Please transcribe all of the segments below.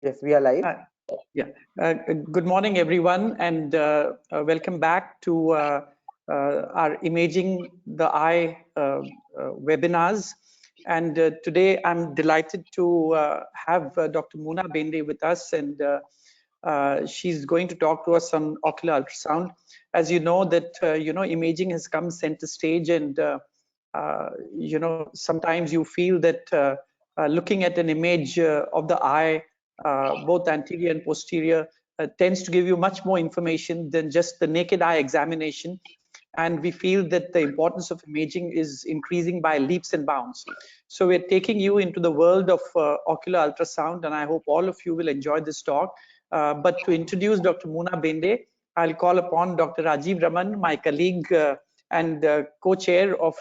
Yes, we are live. Yeah. Good morning, everyone, and welcome back to our Imaging the Eye webinars. And today I'm delighted to have Dr. Mona Bhende with us, and she's going to talk to us on ocular ultrasound. As you know that, imaging has come center stage, and, sometimes you feel that looking at an image of the eye, both anterior and posterior, tends to give you much more information than just the naked eye examination. And we feel that the importance of imaging is increasing by leaps and bounds. So we're taking you into the world of ocular ultrasound, and I hope all of you will enjoy this talk. But to introduce Dr. Mona Bhende, I'll call upon Dr. Rajiv Raman, my colleague and co-chair of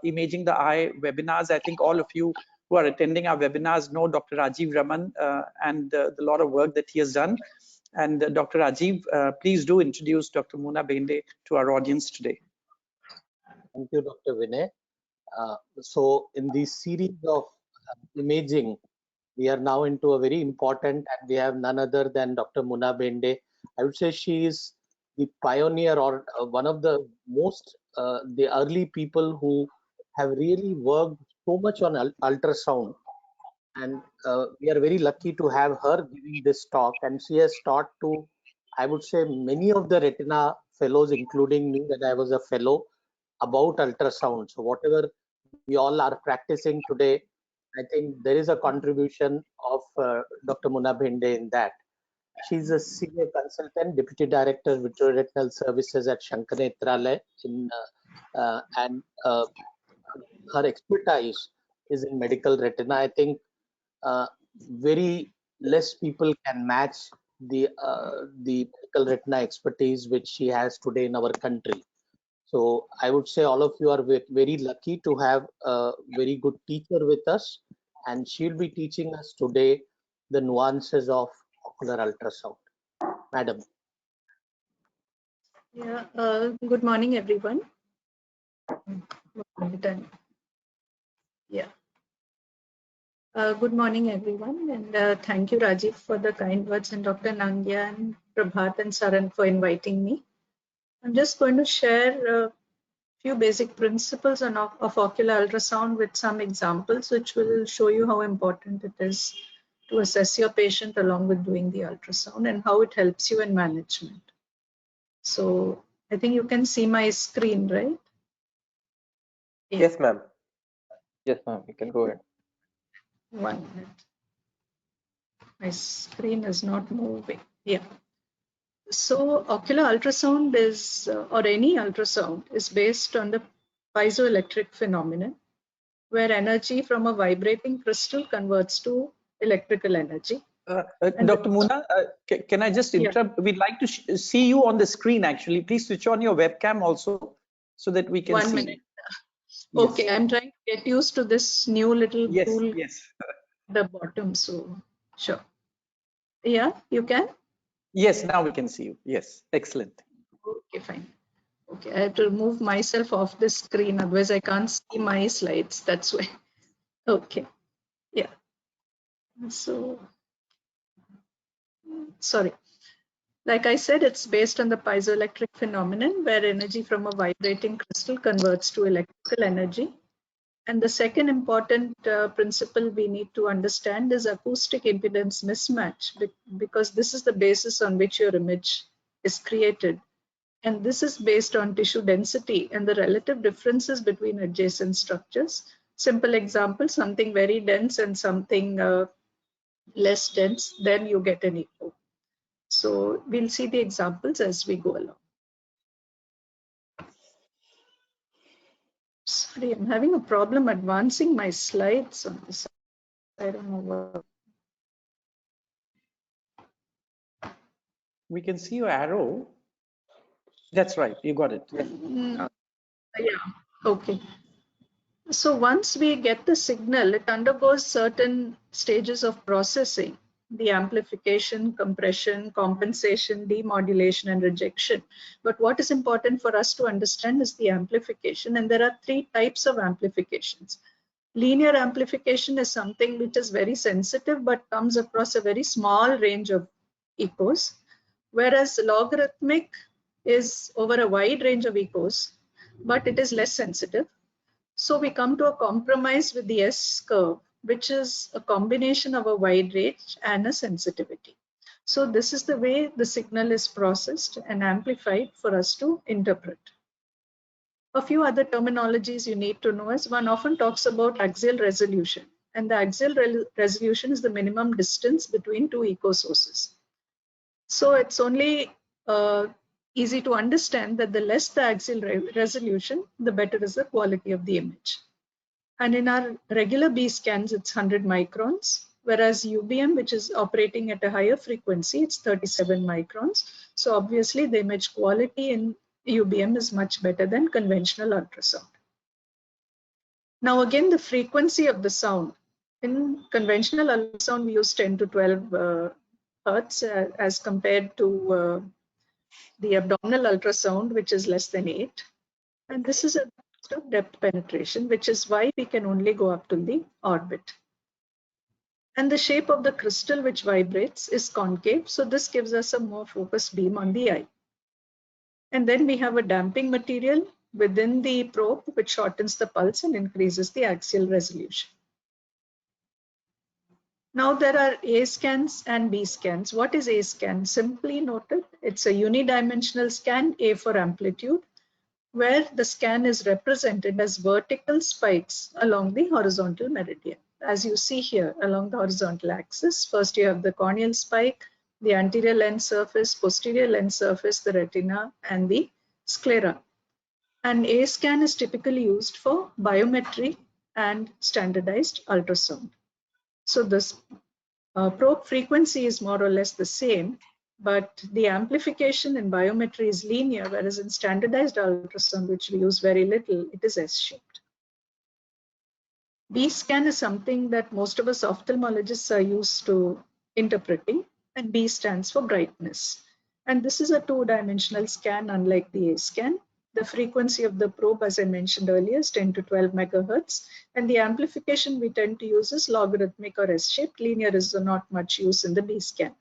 Imaging the Eye webinars. I think all of you who are attending our webinars know Dr. Rajiv Raman and the lot of work that he has done. And Dr. Rajiv, please do introduce Dr. Mona Bhende to our audience today. Thank you, Dr. Vinay. So in this series of imaging, we are now into a very important, and we have none other than Dr. Mona Bhende. I would say she is the pioneer, or one of the most, the early people who have really worked so much on ultrasound. And we are very lucky to have her giving this talk, and she has taught to, I would say, many of the retina fellows, including me, that I was a fellow, about ultrasound. So whatever we all are practicing today, I think there is a contribution of Dr. Mona Bhende in that. She's a senior consultant, deputy director, Vitreoretinal services at Sankara Nethralaya, and her expertise is in medical retina. I think very less people can match the medical retina expertise which she has today in our country. So I would say all of you are very lucky to have a very good teacher with us, and she'll be teaching us today the nuances of ocular ultrasound. Madam. Yeah, good morning, everyone. Yeah. Good morning, everyone, and thank you, Rajiv, for the kind words, and Dr. Nangia and Prabhat and Saran for inviting me. I'm just going to share a few basic principles of ocular ultrasound with some examples, which will show you how important it is to assess your patient along with doing the ultrasound and how it helps you in management. So I think you can see my screen, right? Yeah. Yes, ma'am. Yes, ma'am. You can go ahead. 1 minute. My screen is not moving. Yeah. So ocular ultrasound is, or any ultrasound, is based on the piezoelectric phenomenon, where energy from a vibrating crystal converts to electrical energy. Dr. Mona, can I just interrupt? Yeah. We'd like to see you on the screen, actually. Please switch on your webcam also so that we can see. 1 minute. Okay, yes. I'm trying to get used to this new little tool at the bottom. So, sure. Yeah, you can? Yes, now we can see you. Yes, excellent. Okay, fine. Okay, I have to remove myself off the screen, otherwise I can't see my slides. That's why. Okay, yeah. So, sorry. Like I said, it's based on the piezoelectric phenomenon, where energy from a vibrating crystal converts to electrical energy. And the second important principle we need to understand is acoustic impedance mismatch, because this is the basis on which your image is created. And this is based on tissue density and the relative differences between adjacent structures. Simple example, something very dense and something less dense, then you get an echo. So we'll see the examples as we go along. Sorry, I'm having a problem advancing my slides on this. I don't know what. We can see your arrow. That's right, you got it. Yeah, okay. So once we get the signal, it undergoes certain stages of processing: the amplification, compression, compensation, demodulation, and rejection. But what is important for us to understand is the amplification, and there are 3 types of amplifications. Linear amplification is something which is very sensitive but comes across a very small range of echoes, whereas logarithmic is over a wide range of echoes, but it is less sensitive. So we come to a compromise with the S curve, which is a combination of a wide range and a sensitivity. So this is the way the signal is processed and amplified for us to interpret. A few other terminologies you need to know is one often talks about axial resolution, and the axial resolution is the minimum distance between two echo sources. So it's only easy to understand that the less the axial resolution, the better is the quality of the image. And in our regular B scans, it's 100 microns, whereas UBM, which is operating at a higher frequency, it's 37 microns. So obviously the image quality in UBM is much better than conventional ultrasound. Now again, the frequency of the sound. In conventional ultrasound, we use 10 to 12 hertz as compared to the abdominal ultrasound, which is less than 8. And this is a depth penetration, which is why we can only go up to the orbit. And the shape of the crystal which vibrates is concave, so this gives us a more focused beam on the eye. And then we have a damping material within the probe which shortens the pulse and increases the axial resolution. Now there are A scans and B scans. What is A scan? Simply noted, it's a unidimensional scan, A for amplitude, where the scan is represented as vertical spikes along the horizontal meridian. As you see here along the horizontal axis, first you have the corneal spike, the anterior lens surface, posterior lens surface, the retina, and the sclera. And A scan is typically used for biometry and standardized ultrasound. So this probe frequency is more or less the same, but the amplification in biometry is linear, whereas in standardized ultrasound, which we use very little, it is S-shaped. B scan is something that most of us ophthalmologists are used to interpreting, and B stands for brightness. And this is a two-dimensional scan, unlike the A scan. The frequency of the probe, as I mentioned earlier, is 10 to 12 megahertz, and the amplification we tend to use is logarithmic or S-shaped. Linear is not much use in the B scan.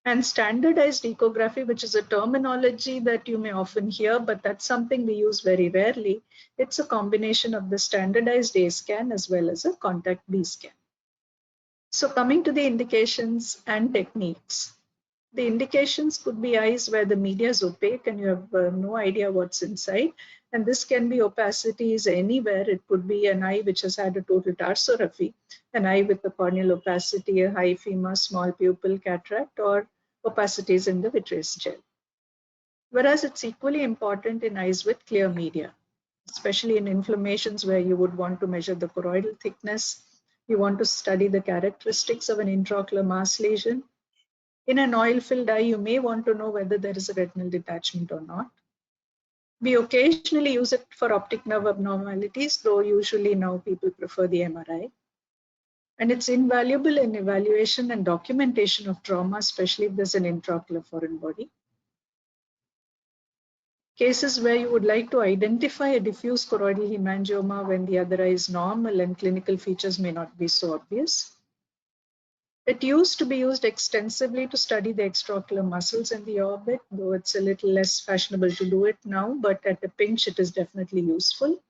And standardized echography, which is a terminology that you may often hear, but that's something we use very rarely. It's a combination of the standardized A scan as well as a contact B scan. So coming to the indications and techniques. The indications could be eyes where the media is opaque and you have no idea what's inside. And this can be opacities anywhere. It could be an eye which has had a total tarsorrhaphy, an eye with a corneal opacity, a high femur, small pupil, cataract, or opacities in the vitreous gel. Whereas it's equally important in eyes with clear media, especially in inflammations where you would want to measure the choroidal thickness. You want to study the characteristics of an intraocular mass lesion. In an oil-filled eye, you may want to know whether there is a retinal detachment or not. We occasionally use it for optic nerve abnormalities, though usually now people prefer the MRI. And it's invaluable in evaluation and documentation of trauma, especially if there's an intraocular foreign body. Cases where you would like to identify a diffuse choroidal hemangioma when the other eye is normal and clinical features may not be so obvious. It used to be used extensively to study the extraocular muscles in the orbit, though it's a little less fashionable to do it now, but at a pinch it is definitely useful.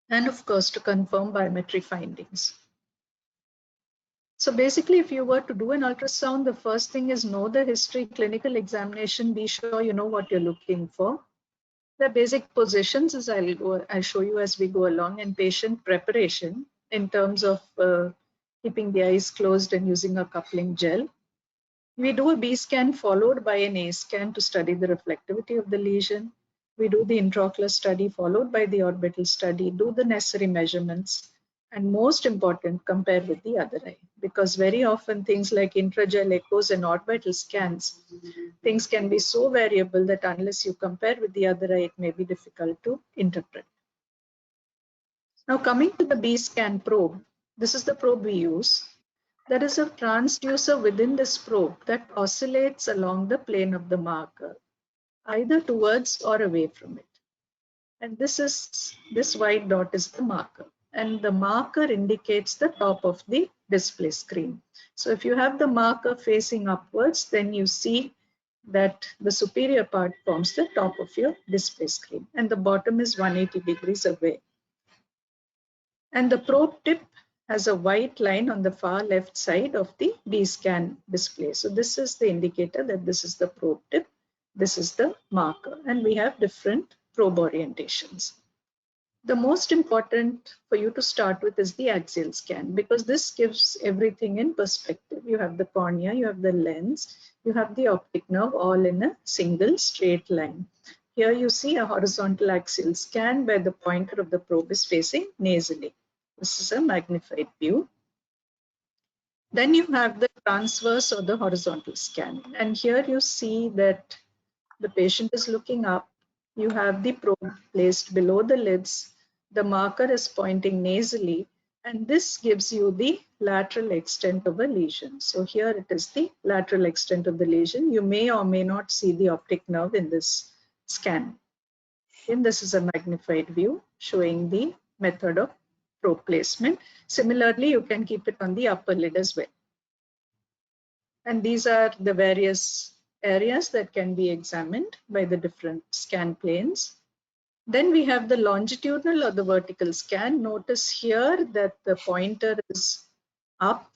And of course, to confirm biometry findings. So basically, if you were to do an ultrasound, the first thing is know the history, clinical examination, be sure you know what you're looking for. The basic positions, as I'll show you as we go along, and patient preparation in terms of keeping the eyes closed and using a coupling gel. We do a B scan followed by an A scan to study the reflectivity of the lesion. We do the intraocular study followed by the orbital study, do the necessary measurements, and most important, compare with the other eye. Because very often things like intragel echoes and orbital scans, things can be so variable that unless you compare with the other eye, it may be difficult to interpret. Now coming to the B scan probe, this is the probe we use. There is a transducer within this probe that oscillates along the plane of the marker, either towards or away from it. And this white dot is the marker. and the marker indicates the top of the display screen. So if you have the marker facing upwards, then you see that the superior part forms the top of your display screen and the bottom is 180 degrees away. And the probe tip has a white line on the far left side of the B-scan display. So this is the indicator that this is the probe tip, this is the marker, and we have different probe orientations. The most important for you to start with is the axial scan, because this gives everything in perspective. You have the cornea, you have the lens, you have the optic nerve all in a single straight line. Here you see a horizontal axial scan where the pointer of the probe is facing nasally. This is a magnified view. Then you have the transverse or the horizontal scan. And here you see that the patient is looking up. You have the probe placed below the lids. The marker is pointing nasally, and this gives you the lateral extent of a lesion. So here it is the lateral extent of the lesion. You may or may not see the optic nerve in this scan. And this is a magnified view showing the method of probe placement. Similarly, you can keep it on the upper lid as well. And these are the various areas that can be examined by the different scan planes. Then we have the longitudinal or the vertical scan. Notice here that the pointer is up,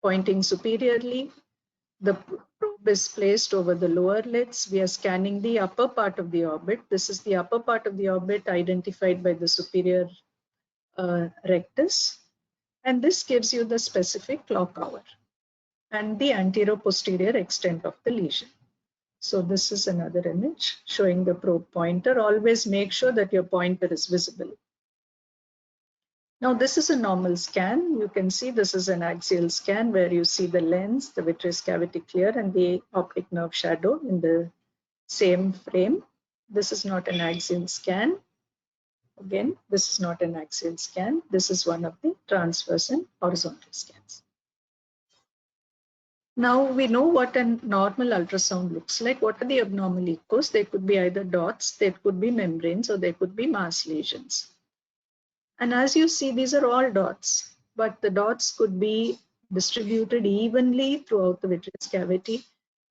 pointing superiorly. The probe is placed over the lower lids. We are scanning the upper part of the orbit. This is the upper part of the orbit identified by the superior rectus. And this gives you the specific clock hour and the anterior-posterior extent of the lesion. So this is another image showing the probe pointer. Always make sure that your pointer is visible. Now this is a normal scan. You can see this is an axial scan where you see the lens, the vitreous cavity clear, and the optic nerve shadow in the same frame. This is not an axial scan. Again, this is not an axial scan. This is one of the transverse and horizontal scans. Now we know what a normal ultrasound looks like. What are the abnormal echos? They could be either dots, they could be membranes, or they could be mass lesions. And as you see, these are all dots, but the dots could be distributed evenly throughout the vitreous cavity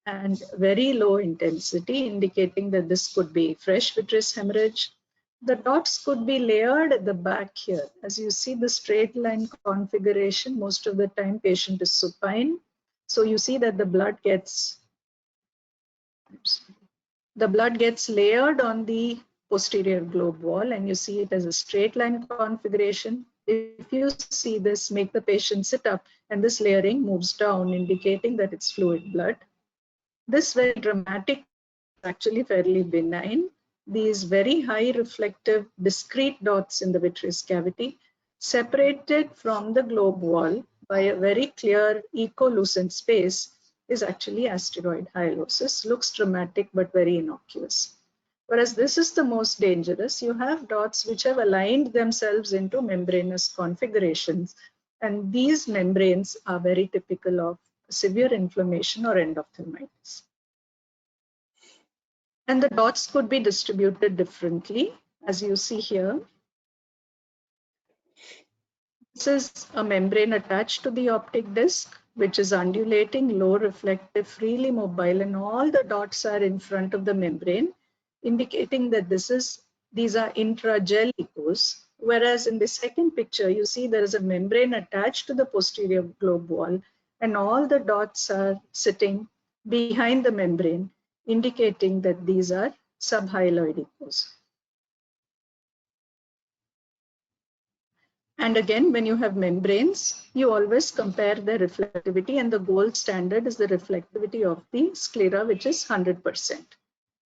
and very low intensity, indicating that this could be fresh vitreous hemorrhage. The dots could be layered at the back here. As you see the straight line configuration, most of the time patient is supine. So you see that the blood gets layered on the posterior globe wall, and you see it as a straight line configuration. If you see this, make the patient sit up, and this layering moves down, indicating that it's fluid blood. This very dramatic, actually fairly benign. These very high reflective discrete dots in the vitreous cavity, separated from the globe wall by a very clear echolucent space, is actually asteroid hyalosis. Looks dramatic but very innocuous. Whereas this is the most dangerous. You have dots which have aligned themselves into membranous configurations, and these membranes are very typical of severe inflammation or endophthalmitis. And the dots could be distributed differently, as you see here. This is a membrane attached to the optic disc, which is undulating, low reflective, freely mobile, and all the dots are in front of the membrane, indicating that these are intragel echos. Whereas in the second picture, you see there is a membrane attached to the posterior globe wall, and all the dots are sitting behind the membrane, indicating that these are subhyaloid echos. And again, when you have membranes, you always compare their reflectivity, and the gold standard is the reflectivity of the sclera, which is 100%.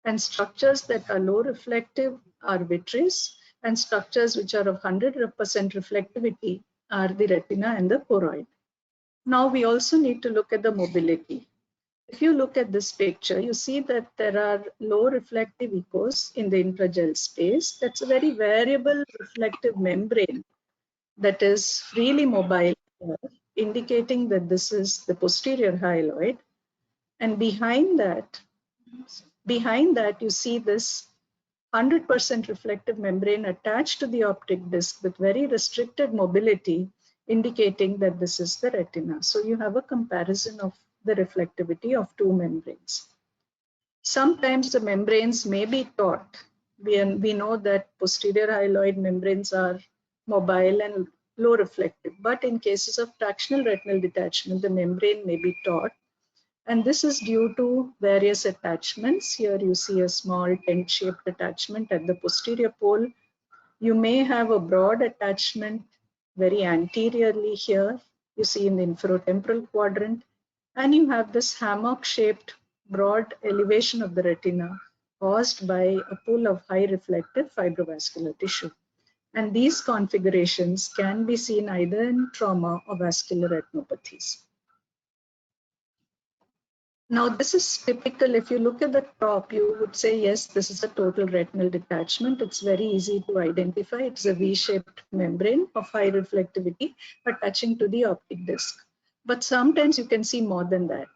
And structures that are low reflective are vitreous, and structures which are of 100% reflectivity are the retina and the choroid. Now we also need to look at the mobility. If you look at this picture, you see that there are low reflective echos in the intragel space. That's a very variable reflective membrane that is freely mobile, indicating that this is the posterior hyaloid. And behind that you see this 100% reflective membrane attached to the optic disc with very restricted mobility, indicating that this is the retina. So you have a comparison of the reflectivity of two membranes. Sometimes the membranes may be taut. We know that posterior hyaloid membranes are mobile and low reflective, but in cases of tractional retinal detachment, the membrane may be taut. And this is due to various attachments. Here you see a small tent-shaped attachment at the posterior pole. You may have a broad attachment very anteriorly here. You see in the inferotemporal quadrant. And you have this hammock-shaped broad elevation of the retina caused by a pool of high reflective fibrovascular tissue. And these configurations can be seen either in trauma or vascular retinopathies. Now, this is typical. If you look at the top, you would say, yes, this is a total retinal detachment. It's very easy to identify. It's a V-shaped membrane of high reflectivity attaching to the optic disc. But sometimes you can see more than that.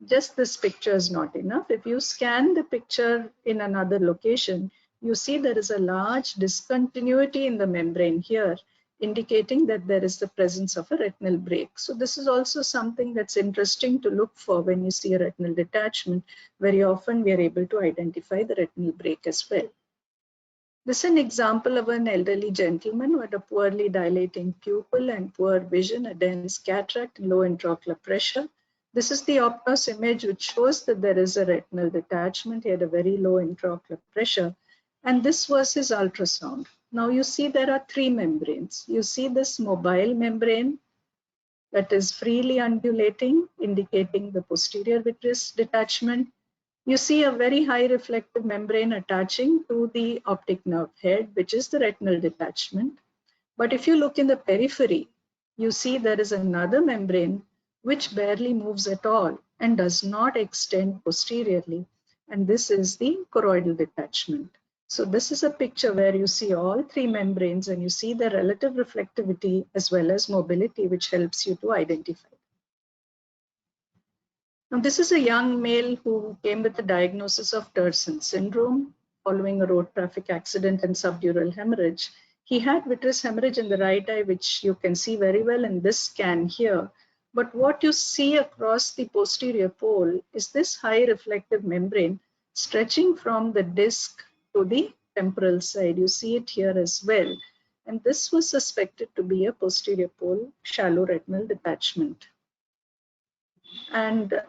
Just this picture is not enough. If you scan the picture in another location, you see there is a large discontinuity in the membrane here, indicating that there is the presence of a retinal break. So this is also something that's interesting to look for when you see a retinal detachment. Very often we are able to identify the retinal break as well. This is an example of an elderly gentleman who had a poorly dilating pupil and poor vision, a dense cataract, and low intraocular pressure. This is the Optos image, which shows that there is a retinal detachment. He had a very low intraocular pressure. And this was his ultrasound. Now you see there are three membranes. You see this mobile membrane that is freely undulating, indicating the posterior vitreous detachment. You see a very high reflective membrane attaching to the optic nerve head, which is the retinal detachment. But if you look in the periphery, you see there is another membrane which barely moves at all and does not extend posteriorly. And this is the choroidal detachment. So this is a picture where you see all three membranes and you see the relative reflectivity as well as mobility, which helps you to identify. Now, this is a young male who came with the diagnosis of Terson syndrome following a road traffic accident and subdural hemorrhage. He had vitreous hemorrhage in the right eye, which you can see very well in this scan here. But what you see across the posterior pole is this high reflective membrane stretching from the disc to the temporal side. You see it here as well. And this was suspected to be a posterior pole shallow retinal detachment. And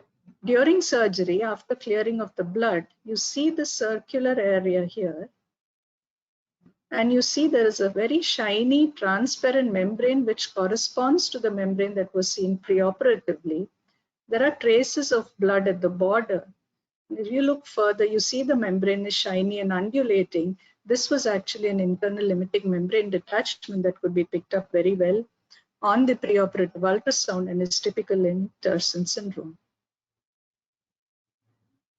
during surgery, after clearing of the blood, you see the circular area here. And you see there is a very shiny, transparent membrane which corresponds to the membrane that was seen preoperatively. There are traces of blood at the border. If you look further, you see the membrane is shiny and undulating. This was actually an internal limiting membrane detachment that could be picked up very well on the preoperative ultrasound and is typical in Terson syndrome.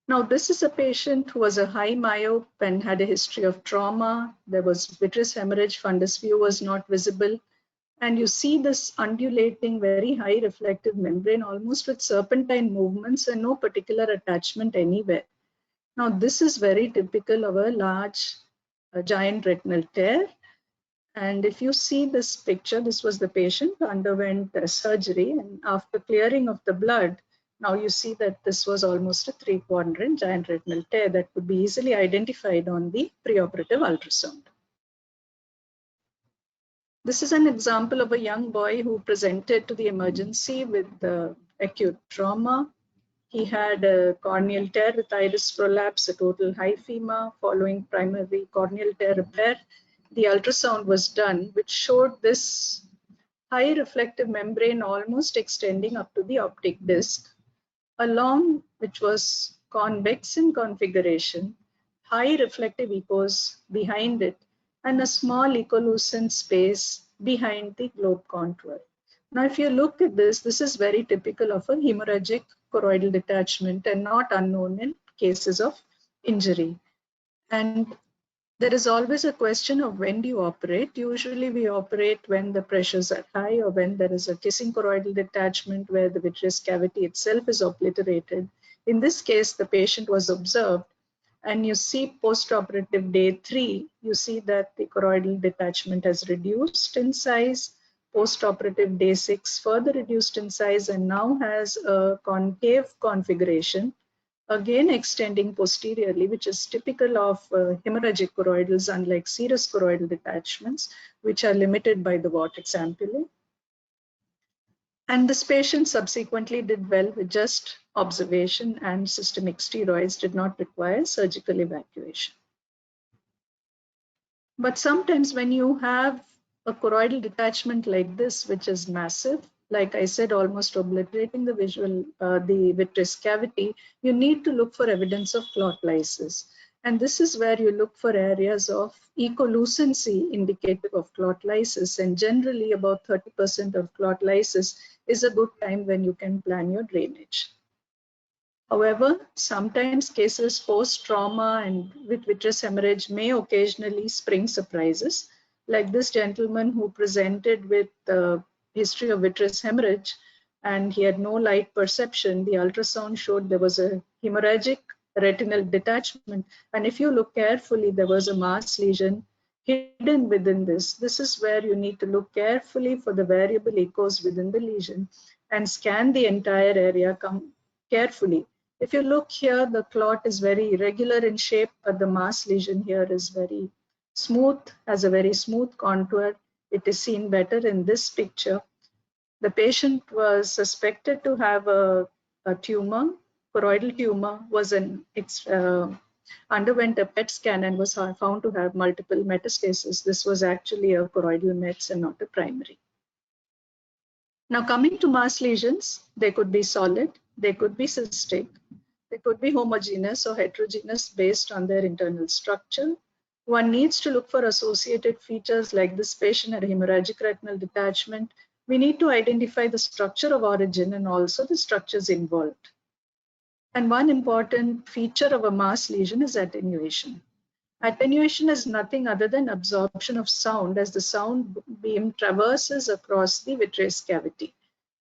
Now, this is a patient who was a high myope and had a history of trauma. There was vitreous hemorrhage, fundus view was not visible. And you see this undulating, very high reflective membrane, almost with serpentine movements and no particular attachment anywhere. Now, this is very typical of a large, giant retinal tear. And if you see this picture, this was the patient who underwent surgery. And after clearing of the blood, now you see that this was almost a 3-quadrant giant retinal tear that could be easily identified on the preoperative ultrasound. This is an example of a young boy who presented to the emergency with acute trauma. He had a corneal tear with iris prolapse, a total hyphema following primary corneal tear repair. The ultrasound was done, which showed this high reflective membrane almost extending up to the optic disc, along which was convex in configuration, high reflective echoes behind it, and a small echolucent space behind the globe contour. Now, if you look at this, this is very typical of a hemorrhagic choroidal detachment and not unknown in cases of injury. And there is always a question of when do you operate. Usually we operate when the pressures are high or when there is a kissing choroidal detachment where the vitreous cavity itself is obliterated. In this case, the patient was observed and you see post-operative day 3, you see that the choroidal detachment has reduced in size. Post-operative day 6 further reduced in size and now has a concave configuration, again extending posteriorly, which is typical of hemorrhagic choroidals, unlike serous choroidal detachments, which are limited by the vortex ampullae. And this patient subsequently did well with just observation, and systemic steroids did not require surgical evacuation. But sometimes when you have a choroidal detachment like this, which is massive, like I said, almost obliterating the the vitreous cavity, you need to look for evidence of clot lysis. And this is where you look for areas of echolucency indicative of clot lysis. And generally about 30% of clot lysis is a good time when you can plan your drainage. However, sometimes cases post-trauma and with vitreous hemorrhage may occasionally spring surprises, like this gentleman who presented with a history of vitreous hemorrhage, and he had no light perception. The ultrasound showed there was a hemorrhagic retinal detachment, and if you look carefully, there was a mass lesion hidden within this. This is where you need to look carefully for the variable echoes within the lesion and scan the entire area carefully. If you look here, the clot is very irregular in shape, but the mass lesion here is very smooth, has a very smooth contour. It is seen better in this picture. The patient was suspected to have a tumor, choroidal tumor, underwent a PET scan and was found to have multiple metastases. This was actually a choroidal mets and not a primary. Now coming to mass lesions, they could be solid, they could be cystic, they could be homogeneous or heterogeneous based on their internal structure. One needs to look for associated features like this patient had hemorrhagic retinal detachment. We need to identify the structure of origin and also the structures involved. And one important feature of a mass lesion is attenuation. Attenuation is nothing other than absorption of sound as the sound beam traverses across the vitreous cavity.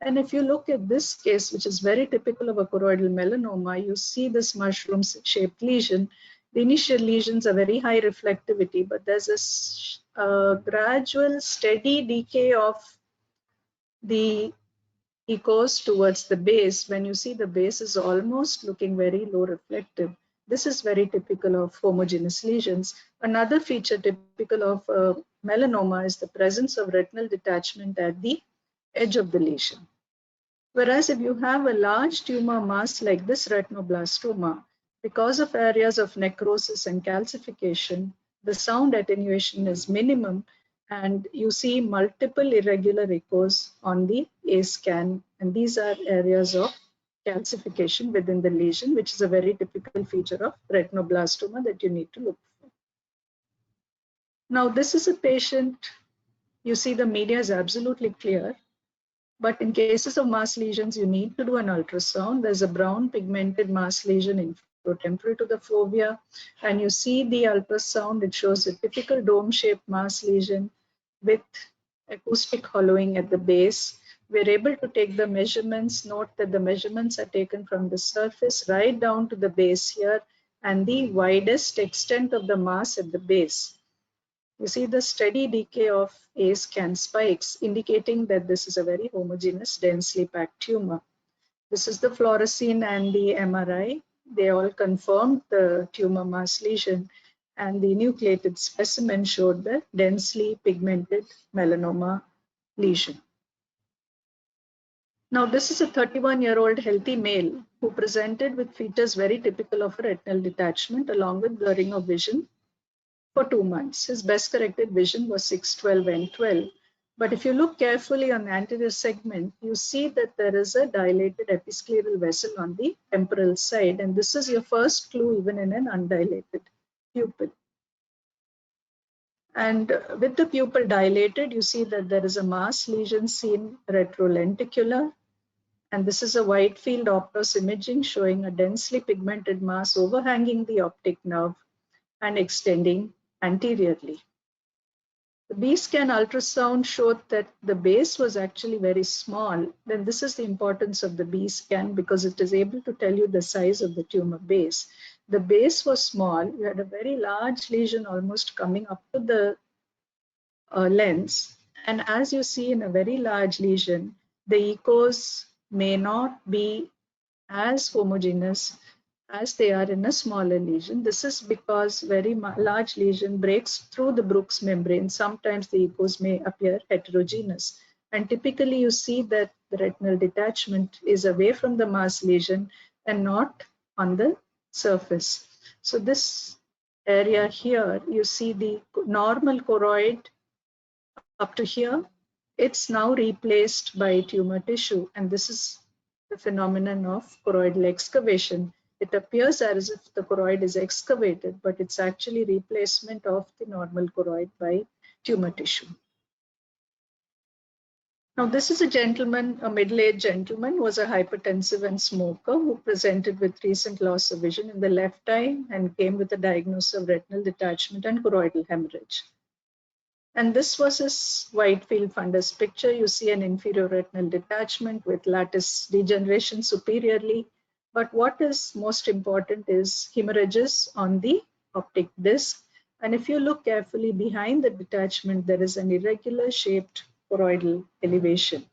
And if you look at this case, which is very typical of a choroidal melanoma, you see this mushroom-shaped lesion. The initial lesions are very high reflectivity, but there's a gradual, steady decay of the echoes towards the base. When you see the base is almost looking very low reflective. This is very typical of homogeneous lesions. Another feature typical of melanoma is the presence of retinal detachment at the edge of the lesion. Whereas if you have a large tumor mass like this retinoblastoma, because of areas of necrosis and calcification, the sound attenuation is minimum, and you see multiple irregular echoes on the A scan. And these are areas of calcification within the lesion, which is a very typical feature of retinoblastoma that you need to look for. Now, this is a patient, you see the media is absolutely clear, but in cases of mass lesions, you need to do an ultrasound. There's a brown pigmented mass lesion infratemporal to the fovea, and you see the ultrasound, it shows a typical dome-shaped mass lesion with acoustic hollowing at the base. We're able to take the measurements. Note that the measurements are taken from the surface right down to the base here and the widest extent of the mass at the base. You see the steady decay of A scan spikes, indicating that this is a very homogeneous, densely packed tumor. This is the fluorescein and the MRI. They all confirmed the tumor mass lesion, and the nucleated specimen showed the densely pigmented melanoma lesion. Now, this is a 31-year-old healthy male who presented with features very typical of a retinal detachment along with blurring of vision for 2 months. His best corrected vision was 6/12 and 12. But if you look carefully on the anterior segment, you see that there is a dilated episcleral vessel on the temporal side. And this is your first clue even in an undilated pupil. And with the pupil dilated, you see that there is a mass lesion seen retrolenticular. And this is a wide field optos imaging showing a densely pigmented mass overhanging the optic nerve and extending anteriorly. The B-scan ultrasound showed that the base was actually very small. Then this is the importance of the B-scan because it is able to tell you the size of the tumor base. the base was small. You had a very large lesion almost coming up to the lens. And as you see in a very large lesion, the echoes may not be as homogeneous as they are in a smaller lesion. This is because very large lesion breaks through the Brooks membrane. Sometimes the echoes may appear heterogeneous. And typically you see that the retinal detachment is away from the mass lesion and not on the surface. So this area here, you see the normal choroid up to here, it's now replaced by tumor tissue, and this is the phenomenon of choroidal excavation. It appears as if the choroid is excavated, but it's actually replacement of the normal choroid by tumor tissue. Now, this is a gentleman, a middle-aged gentleman, was a hypertensive and smoker who presented with recent loss of vision in the left eye and came with a diagnosis of retinal detachment and choroidal hemorrhage. And this was his wide field fundus picture. You see an inferior retinal detachment with lattice degeneration superiorly. But what is most important is hemorrhages on the optic disc. And if you look carefully behind the detachment, there is an irregular shaped choroidal elevation.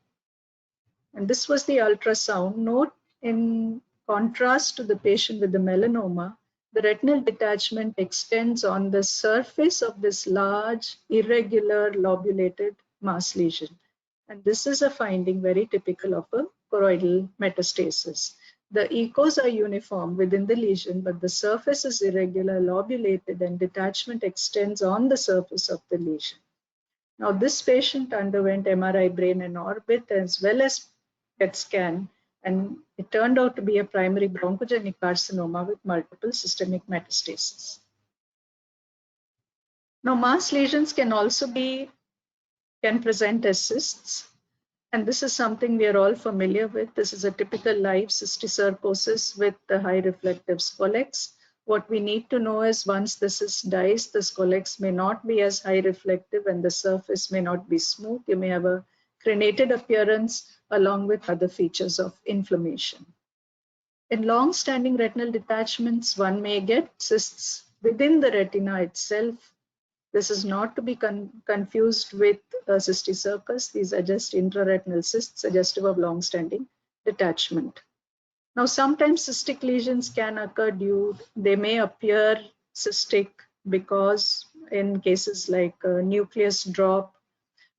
And this was the ultrasound. Note, in contrast to the patient with the melanoma, the retinal detachment extends on the surface of this large, irregular, lobulated mass lesion. And this is a finding very typical of a choroidal metastasis. The echoes are uniform within the lesion, but the surface is irregular, lobulated, and detachment extends on the surface of the lesion. Now, this patient underwent MRI brain and orbit as well as PET scan, and it turned out to be a primary bronchogenic carcinoma with multiple systemic metastases. Now, mass lesions can also can present as cysts, and this is something we are all familiar with. This is a typical live cysticercosis with the high reflective scolex. What we need to know is once the cyst dies, the scolex may not be as high reflective and the surface may not be smooth. You may have a crenated appearance along with other features of inflammation. In long-standing retinal detachments, one may get cysts within the retina itself. This is not to be confused with cysticercus. These are just intraretinal cysts suggestive of long-standing detachment. Now, sometimes cystic lesions can occur they may appear cystic because in cases like nucleus drop.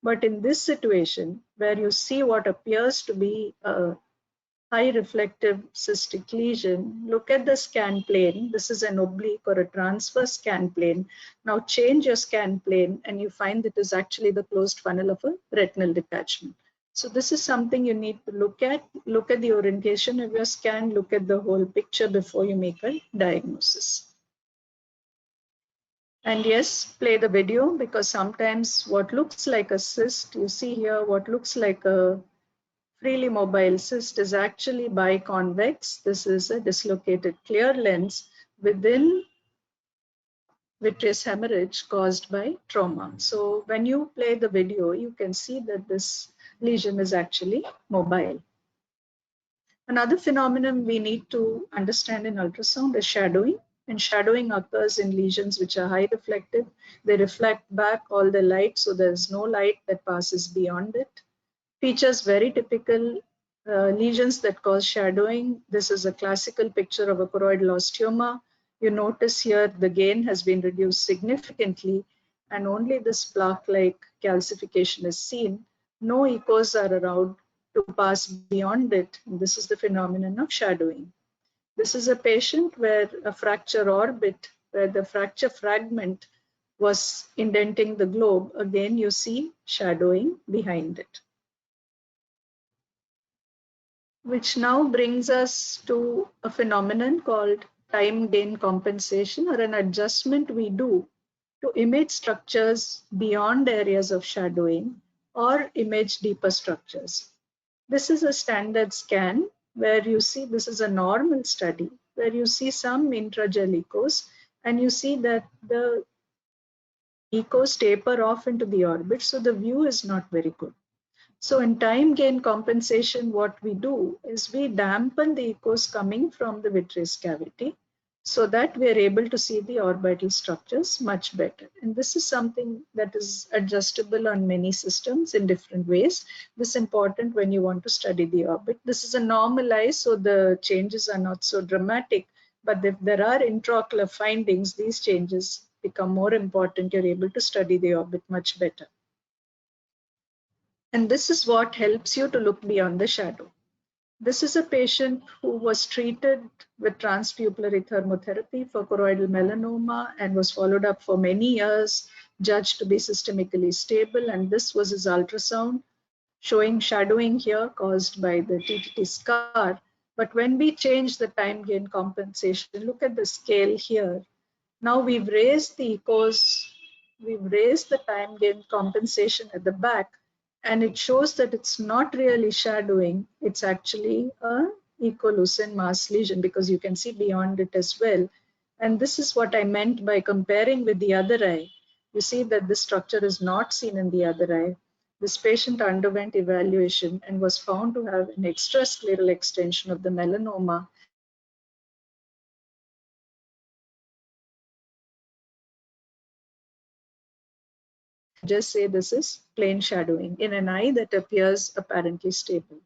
But in this situation, where you see what appears to be a high reflective cystic lesion, look at the scan plane. This is an oblique or a transverse scan plane. Now change your scan plane and you find that is actually the closed funnel of a retinal detachment. So this is something you need to look at. Look at the orientation of your scan, look at the whole picture before you make a diagnosis. And yes, play the video, because sometimes what looks like a cyst, you see here what looks like a freely mobile cyst is actually biconvex. This is a dislocated clear lens within vitreous hemorrhage caused by trauma. So when you play the video, you can see that this lesion is actually mobile. Another phenomenon we need to understand in ultrasound is shadowing. And shadowing occurs in lesions which are high reflective. They reflect back all the light, so there's no light that passes beyond it. Features very typical lesions that cause shadowing. This is a classical picture of a choroidal osteoma. You notice here the gain has been reduced significantly and only this plaque-like calcification is seen. No echoes are allowed to pass beyond it. And this is the phenomenon of shadowing. This is a patient where a fracture orbit, where the fracture fragment was indenting the globe. Again, you see shadowing behind it. Which now brings us to a phenomenon called time gain compensation, or an adjustment we do to image structures beyond areas of shadowing or image deeper structures. This is a standard scan where you see this is a normal study where you see some intragel echoes and you see that the echoes taper off into the orbit, so the view is not very good. So in time gain compensation, what we do is we dampen the echoes coming from the vitreous cavity so that we are able to see the orbital structures much better. And this is something that is adjustable on many systems in different ways. This is important when you want to study the orbit. This is a normalized, so the changes are not so dramatic, but if there are intraocular findings, these changes become more important. You're able to study the orbit much better. And this is what helps you to look beyond the shadow. This is a patient who was treated with transpupillary thermotherapy for choroidal melanoma and was followed up for many years, judged to be systemically stable. And this was his ultrasound showing shadowing here caused by the TTT scar. But when we change the time gain compensation, look at the scale here. Now we've raised the echoes, we've raised the time gain compensation at the back, and it shows that it's not really shadowing, it's actually a echolucent mass lesion because you can see beyond it as well. And this is what I meant by comparing with the other eye. You see that this structure is not seen in the other eye. This patient underwent evaluation and was found to have an extrascleral extension of the melanoma. Just say this is plain shadowing in an eye that appears apparently stable.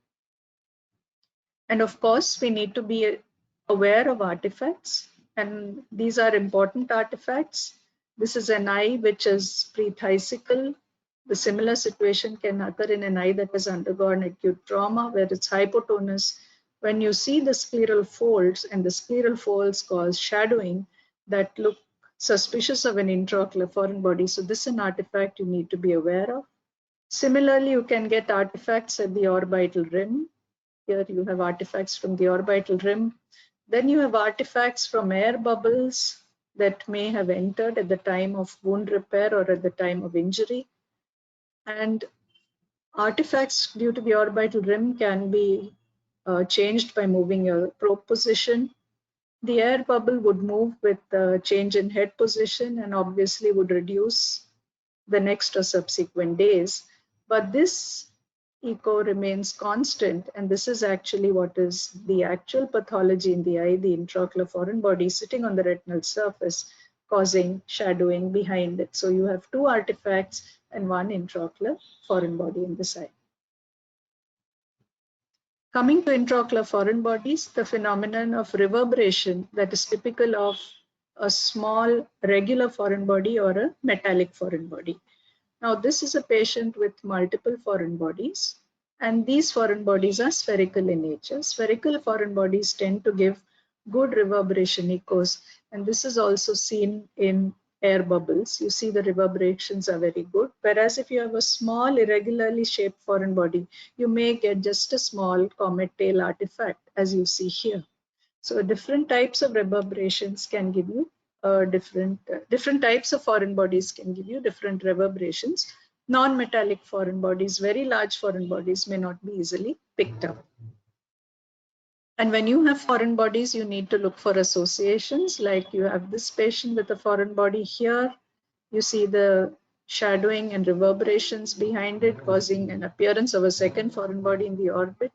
And of course, we need to be aware of artifacts, and these are important artifacts. This is an eye which is pre-thysical. The similar situation can occur in an eye that has undergone acute trauma where it's hypotonous. When you see the scleral folds, and the scleral folds cause shadowing that look suspicious of an intraocular foreign body. So this is an artifact you need to be aware of. Similarly, you can get artifacts at the orbital rim. Here you have artifacts from the orbital rim. Then you have artifacts from air bubbles that may have entered at the time of wound repair or at the time of injury. And artifacts due to the orbital rim can be changed by moving your probe position. The air bubble would move with the change in head position and obviously would reduce the next or subsequent days. But this echo remains constant, and this is actually what is the actual pathology in the eye, the intraocular foreign body sitting on the retinal surface causing shadowing behind it. So you have two artifacts and one intraocular foreign body in this eye. Coming to intraocular foreign bodies, the phenomenon of reverberation that is typical of a small regular foreign body or a metallic foreign body. Now, this is a patient with multiple foreign bodies, and these foreign bodies are spherical in nature. Spherical foreign bodies tend to give good reverberation echoes, and this is also seen in air bubbles. You see the reverberations are very good, whereas if you have a small irregularly shaped foreign body, you may get just a small comet tail artifact as you see here. So different types of reverberations can give you different types of foreign bodies can give you different reverberations. Non-metallic foreign bodies, very large foreign bodies may not be easily picked up. And when you have foreign bodies, you need to look for associations, like you have this patient with a foreign body here. You see the shadowing and reverberations behind it, causing an appearance of a second foreign body in the orbit.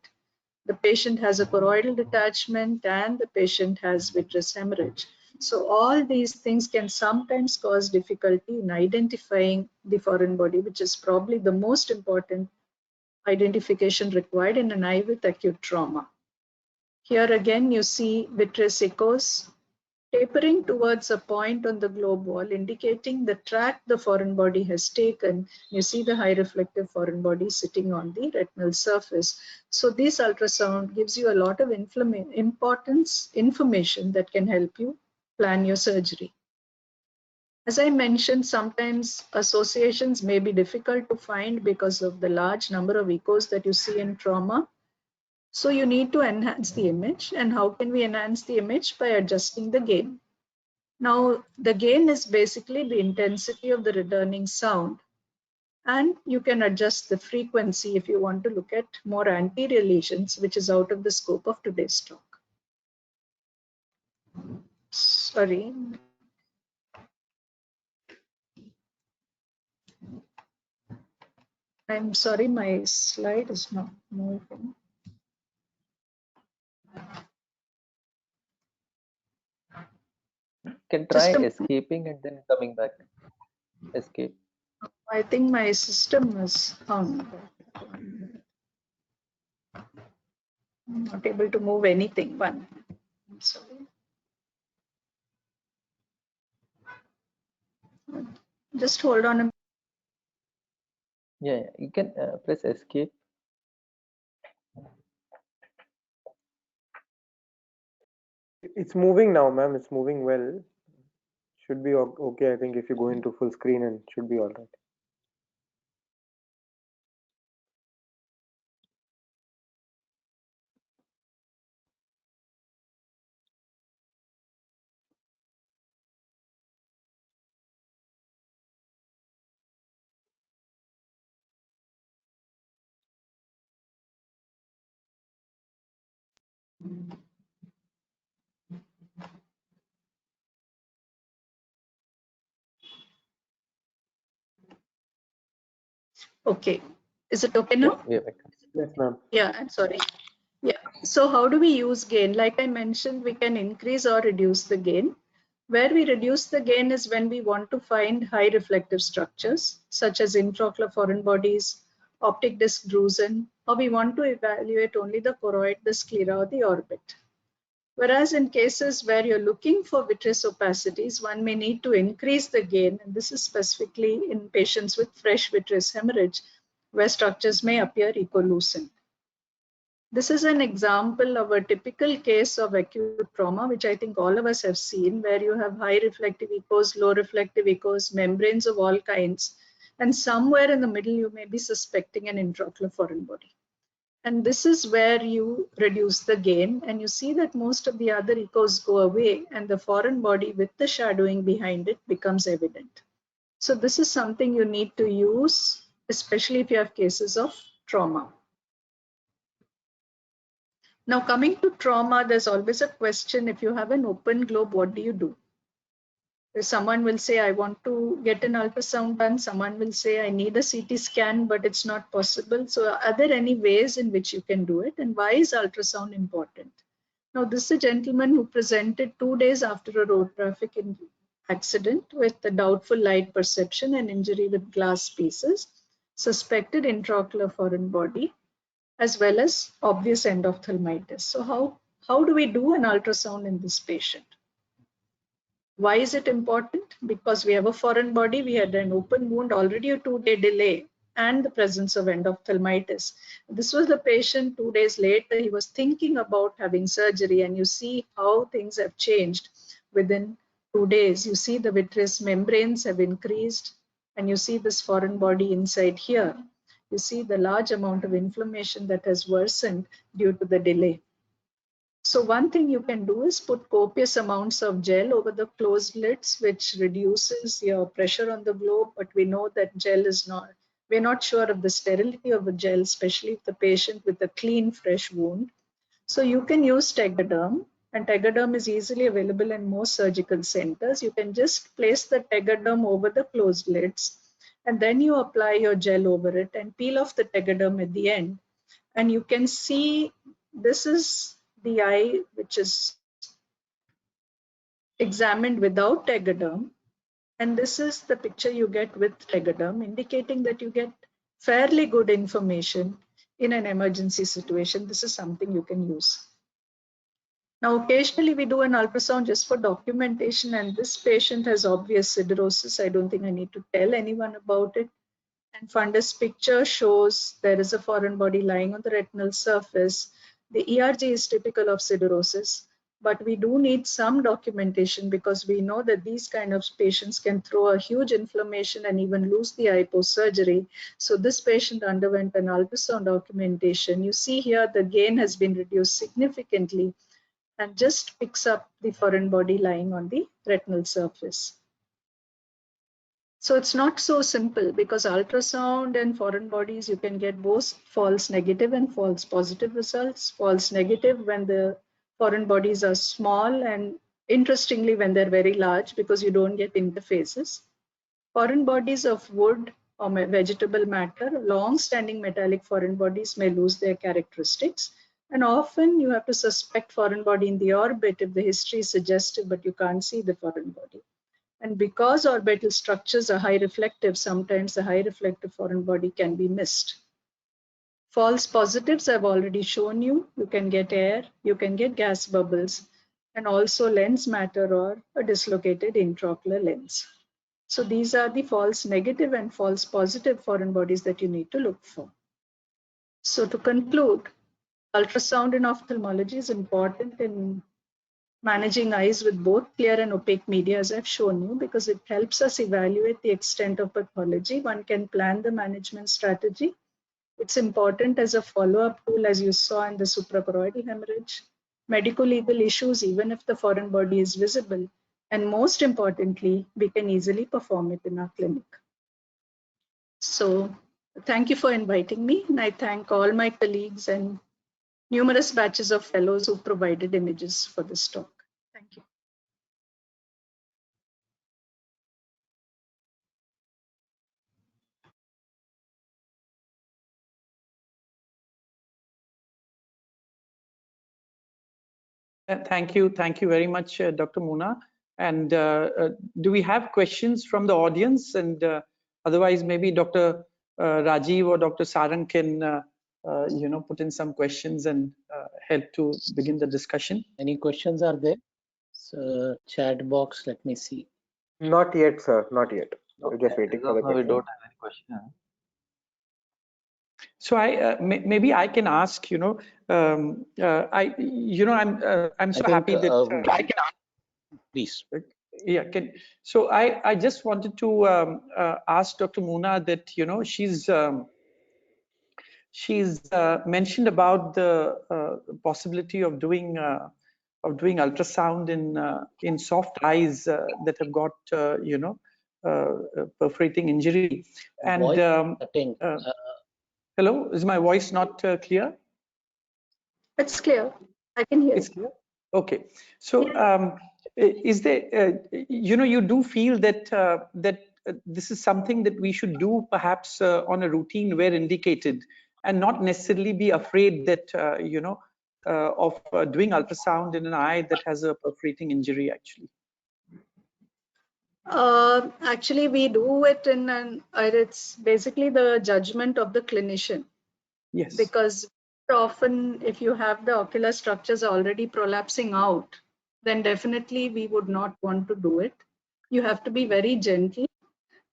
The patient has a choroidal detachment and the patient has vitreous hemorrhage. So all these things can sometimes cause difficulty in identifying the foreign body, which is probably the most important identification required in an eye with acute trauma. Here again, you see vitreous echoes tapering towards a point on the globe wall, indicating the track the foreign body has taken. You see the high reflective foreign body sitting on the retinal surface. So this ultrasound gives you a lot of information that can help you plan your surgery. As I mentioned, sometimes associations may be difficult to find because of the large number of echoes that you see in trauma. So you need to enhance the image. And how can we enhance the image? By adjusting the gain. Now, the gain is basically the intensity of the returning sound. And you can adjust the frequency if you want to look at more anterior lesions, which is out of the scope of today's talk. Sorry. I'm sorry, my slide is not moving. can Just try a, escaping and then coming back. Escape. I think my system is hung. I'm not able to move anything. One. I'm sorry. Just hold on a Yeah, you can press escape. It's moving now, ma'am. It's moving well. Should be okay, I think, if you go into full screen, and should be all right. Okay. Is it okay Yeah, now? yeah, okay. Yes, ma'am. Yeah, I'm sorry. Yeah. So how do we use gain? Like I mentioned, we can increase or reduce the gain. Where we reduce the gain is when we want to find high reflective structures, such as intraocular foreign bodies, optic disc drusen, or we want to evaluate only the choroid, the sclera, or the orbit. Whereas in cases where you're looking for vitreous opacities, one may need to increase the gain, and this is specifically in patients with fresh vitreous hemorrhage, where structures may appear echolucent. This is an example of a typical case of acute trauma, which I think all of us have seen, where you have high reflective echoes, low reflective echoes, membranes of all kinds, and somewhere in the middle you may be suspecting an intraocular foreign body. And this is where you reduce the gain, and you see that most of the other echoes go away, and the foreign body with the shadowing behind it becomes evident. So this is something you need to use, especially if you have cases of trauma. Now, coming to trauma, there's always a question: if you have an open globe, what do you do? Someone will say, I want to get an ultrasound done. Someone will say, I need a CT scan, but it's not possible. So are there any ways in which you can do it? And why is ultrasound important? Now, this is a gentleman who presented 2 days after a road traffic accident with a doubtful light perception and injury with glass pieces, suspected intraocular foreign body, as well as obvious endophthalmitis. So how do we do an ultrasound in this patient? Why is it important? Because we have a foreign body, we had an open wound, already a 2-day delay, and the presence of endophthalmitis. This was the patient 2 days later, he was thinking about having surgery, and you see how things have changed within 2 days. You see the vitreous membranes have increased, and you see this foreign body inside here. You see the large amount of inflammation that has worsened due to the delay. So one thing you can do is put copious amounts of gel over the closed lids, which reduces your pressure on the globe. But we know that gel is not, we're not sure of the sterility of the gel, especially if the patient with a clean, fresh wound. So you can use Tegaderm, and Tegaderm is easily available in most surgical centers. You can just place the Tegaderm over the closed lids, and then you apply your gel over it and peel off the Tegaderm at the end. And you can see this is the eye which is examined without Tegaderm, and this is the picture you get with Tegaderm, indicating that you get fairly good information in an emergency situation. This is something you can use. Now, occasionally we do an ultrasound just for documentation, and this patient has obvious siderosis. I don't think I need to tell anyone about it. And fundus picture shows there is a foreign body lying on the retinal surface. The ERG is typical of siderosis, but we do need some documentation because we know that these kind of patients can throw a huge inflammation and even lose the eye post-surgery. So this patient underwent an ultrasound documentation. You see here the gain has been reduced significantly and just picks up the foreign body lying on the retinal surface. So it's not so simple because ultrasound and foreign bodies, you can get both false negative and false positive results. False negative when the foreign bodies are small, and interestingly when they're very large because you don't get interfaces. Foreign bodies of wood or vegetable matter, long-standing metallic foreign bodies may lose their characteristics. And often you have to suspect foreign body in the orbit if the history is suggestive, but you can't see the foreign body. And because orbital structures are high reflective, sometimes the high reflective foreign body can be missed. False positives I've already shown you. You can get air, you can get gas bubbles, and also lens matter or a dislocated intraocular lens. So these are the false negative and false positive foreign bodies that you need to look for. So to conclude, ultrasound in ophthalmology is important in managing eyes with both clear and opaque media, as I've shown you, because it helps us evaluate the extent of pathology. One can plan the management strategy. It's important as a follow-up tool, as you saw in the suprachoroidal hemorrhage, medico-legal issues, even if the foreign body is visible. And most importantly, we can easily perform it in our clinic. So thank you for inviting me. And I thank all my colleagues and numerous batches of fellows who provided images for this talk. Thank you. Thank you very much, Dr. Muna. And do we have questions from the audience? And otherwise, maybe Dr. Rajiv or Dr. Sarang can put in some questions and help to begin the discussion. Any questions are there? So, chat box, let me see. Not yet, sir. Not yet. We're just waiting for the We question. don't have any question. So maybe I can ask. I'm so happy that I can ask. Please. Yeah. So I just wanted to ask Dr. Muna that she's mentioned about the possibility of doing ultrasound in soft eyes that have got perforating injury. And hello, is my voice not clear? It's clear. I can hear. It's clear. Okay. So is there you do feel that this is something that we should do perhaps on a routine where indicated, and not necessarily be afraid that of doing ultrasound in an eye that has a perforating injury actually? Actually, we do it it's basically the judgment of the clinician. Yes. Because often if you have the ocular structures already prolapsing out, then definitely we would not want to do it. You have to be very gentle.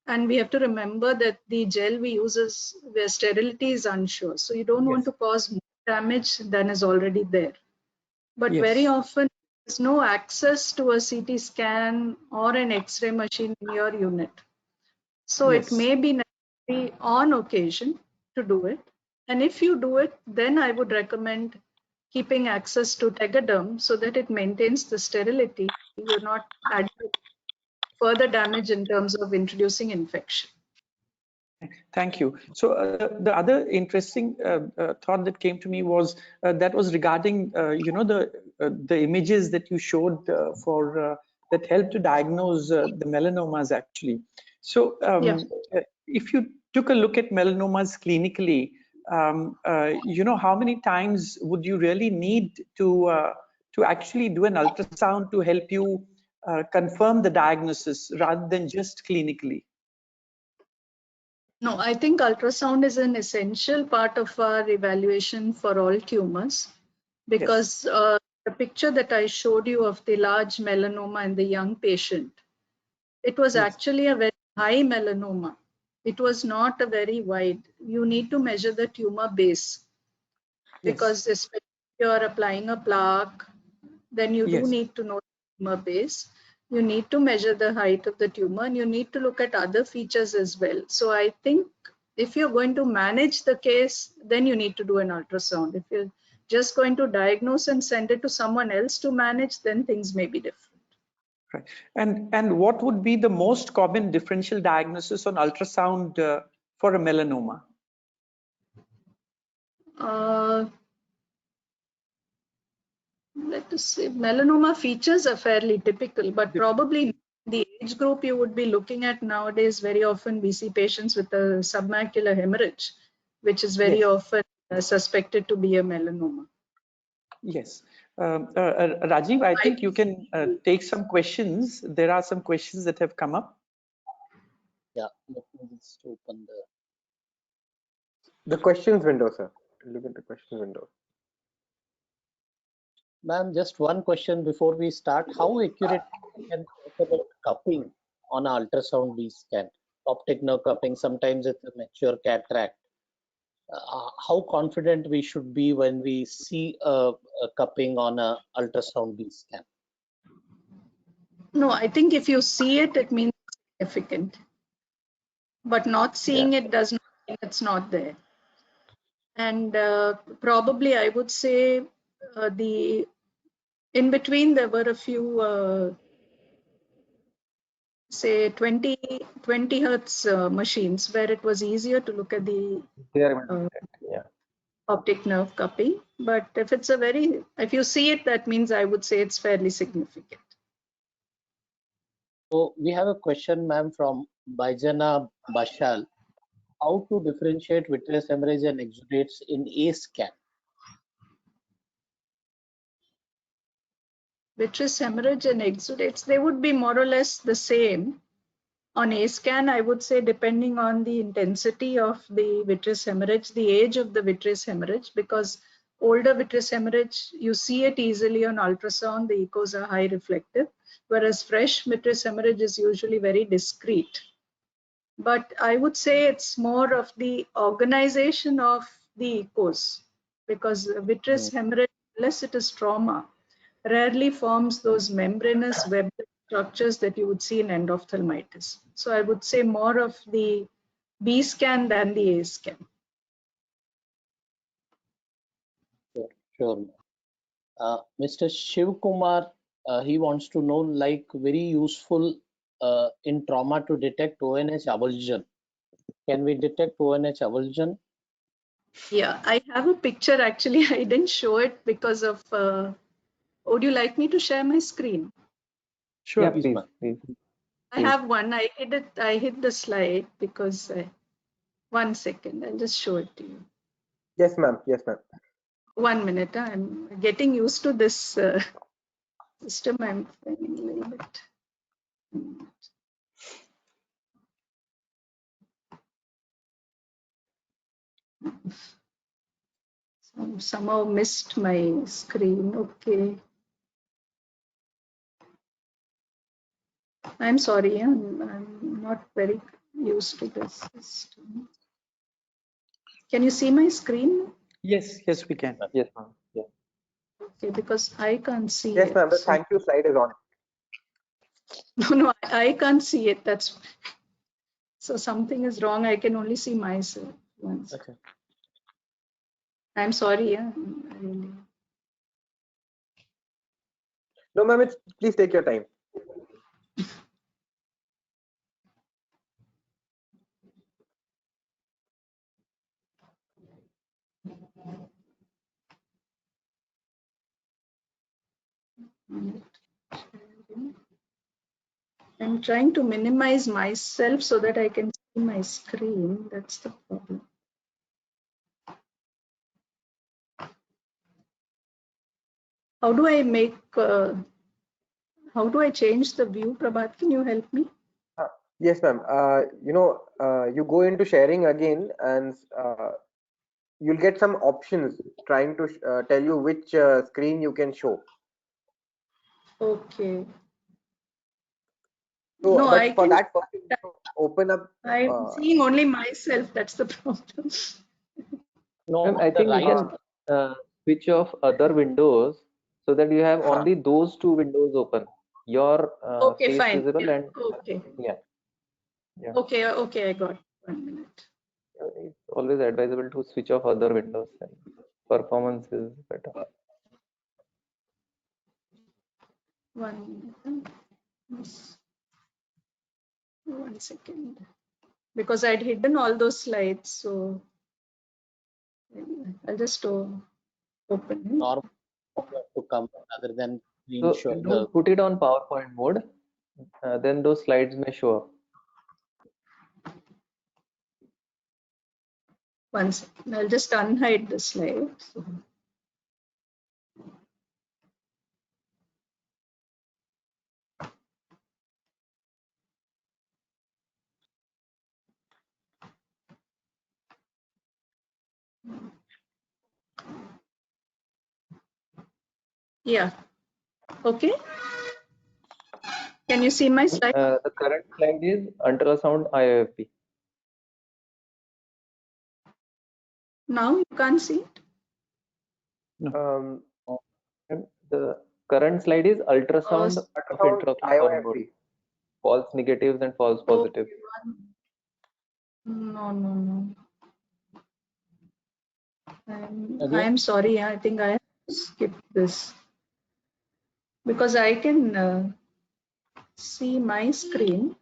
And we have to remember that the gel we use is where sterility is unsure. So you don't want to cause more damage than is already there. But very often there's no access to a CT scan or an X-ray machine in your unit. So it may be necessary on occasion to do it. And if you do it, then I would recommend keeping access to Tegaderm so that it maintains the sterility. You're not adding further damage in terms of introducing infection. Thank you. So the other interesting thought that came to me was that was regarding the images that you showed for that help to diagnose the melanomas actually. So if you took a look at melanomas clinically, how many times would you really need to actually do an ultrasound to help you confirm the diagnosis rather than just clinically? No, I think ultrasound is an essential part of our evaluation for all tumors, because the picture that I showed you of the large melanoma in the young patient, it was actually a very high melanoma. It was not a very wide. You need to measure the tumor base, because especially if you are applying a plaque, then you do need to know the tumor base. You need to measure the height of the tumor, and you need to look at other features as well. So I think if you're going to manage the case, then you need to do an ultrasound. If you're just going to diagnose and send it to someone else to manage, then things may be different. Right. And what would be the most common differential diagnosis on ultrasound for a melanoma? Let us say melanoma features are fairly typical, but probably the age group you would be looking at nowadays, very often we see patients with a submacular hemorrhage, which is very often suspected to be a melanoma. Yes. Rajiv, I think you can take some questions. There are some questions that have come up. Yeah, let me just open The questions window, sir. Look at the question window. Ma'am, just one question before we start. How accurate can talk about cupping on an ultrasound B scan? Optic nerve cupping, sometimes it's a mature cataract. How confident we should be when we see a cupping on a ultrasound B scan? No, I think if you see it, it means significant. But not seeing it does not mean it's not there. And probably I would say in between there were a few say 20 hertz machines where it was easier to look at the They are able to detect. Yeah. optic nerve cupping. But if you see it, that means I would say it's fairly significant. So we have a question, ma'am, from Baijana Bashal. How to differentiate vitreous hemorrhage and exudates in A scan? Vitreous hemorrhage and exudates, they would be more or less the same. On A scan, I would say depending on the intensity of the vitreous hemorrhage, the age of the vitreous hemorrhage, because older vitreous hemorrhage, you see it easily on ultrasound, the echoes are high reflective, whereas fresh vitreous hemorrhage is usually very discrete. But I would say it's more of the organization of the echoes, because vitreous hemorrhage, unless it is trauma, rarely forms those membranous web structures that you would see in endophthalmitis. So I would say more of the B scan than the A scan. Sure. Mr. Shiv Kumar, he wants to know, like, very useful in trauma to detect ONH avulsion. Can we detect ONH avulsion? Yeah, I have a picture actually. I didn't show it because of. Would you like me to share my screen? Sure. Yeah, Please, please, ma'am. please. I have one. I hid the slide because. 1 second. I'll just show it to you. Yes, ma'am. Yes, ma'am. 1 minute. I'm getting used to this system. I'm finding a little bit. Somehow missed my screen. Okay. I'm sorry. I'm not very used to this system. Can you see my screen? Yes, we can. Yes, ma'am. Yeah. Okay, because I can't see Yes, it. ma'am. The So. thank you slide is on. No, I can't see it. That's so something is wrong. I can only see myself once. Okay. I'm sorry. Yeah, really. No, ma'am. Please take your time. I'm trying to minimize myself so that I can see my screen. That's the problem. How do I make? How do I change the view, Prabhat? Can you help me? Yes, ma'am. You go into sharing again, and you'll get some options trying to tell you which screen you can show. Okay. So, No, but I for can. that, first you need to open up. I'm seeing only myself. That's the problem. No, Ma'am, on I the think you right. can switch off other windows so that you have only those two windows open. Your Okay, face fine. visible Yeah. and Okay. yeah. Yeah. Okay. Okay. I got it. 1 minute. It's always advisable to switch off other windows and performance is better. 1 minute. Yes. 1 second. Because I'd hidden all those slides, so I'll just open it. Normal to come rather than So show the. don't put it on PowerPoint mode. Then those slides may show up. 1 second. I'll just unhide the slide. So. Yeah. Okay. Can you see my slide? The current slide is ultrasound IOFP. Now you can't see it? Um, And the current slide is ultrasound of ultrasound intraocular hormone, IOFP. false negatives and false Oh, positives. no. Again? I'm sorry. I think I have to skip this because I can see my screen.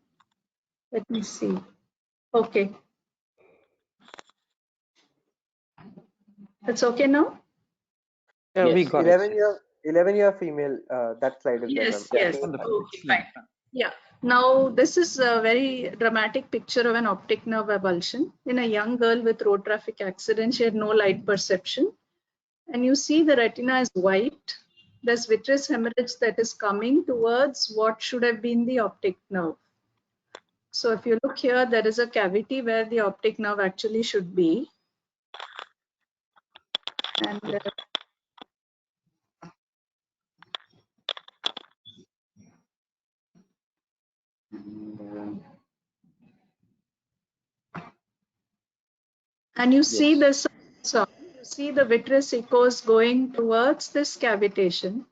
Let me see. Okay. It's okay now? Yeah, we Yes. got 11 it. year 11 year female. That slide is there, ma'am. Yes. Wonderful. Okay, Excellent. fine. Yeah. Now, this is a very dramatic picture of an optic nerve avulsion in a young girl with road traffic accident. She had no light perception. And you see the retina is white. There's vitreous hemorrhage that is coming towards what should have been the optic nerve. So if you look here, there is a cavity where the optic nerve actually should be. And you see Yes. you see the vitreous echoes going towards this cavitation.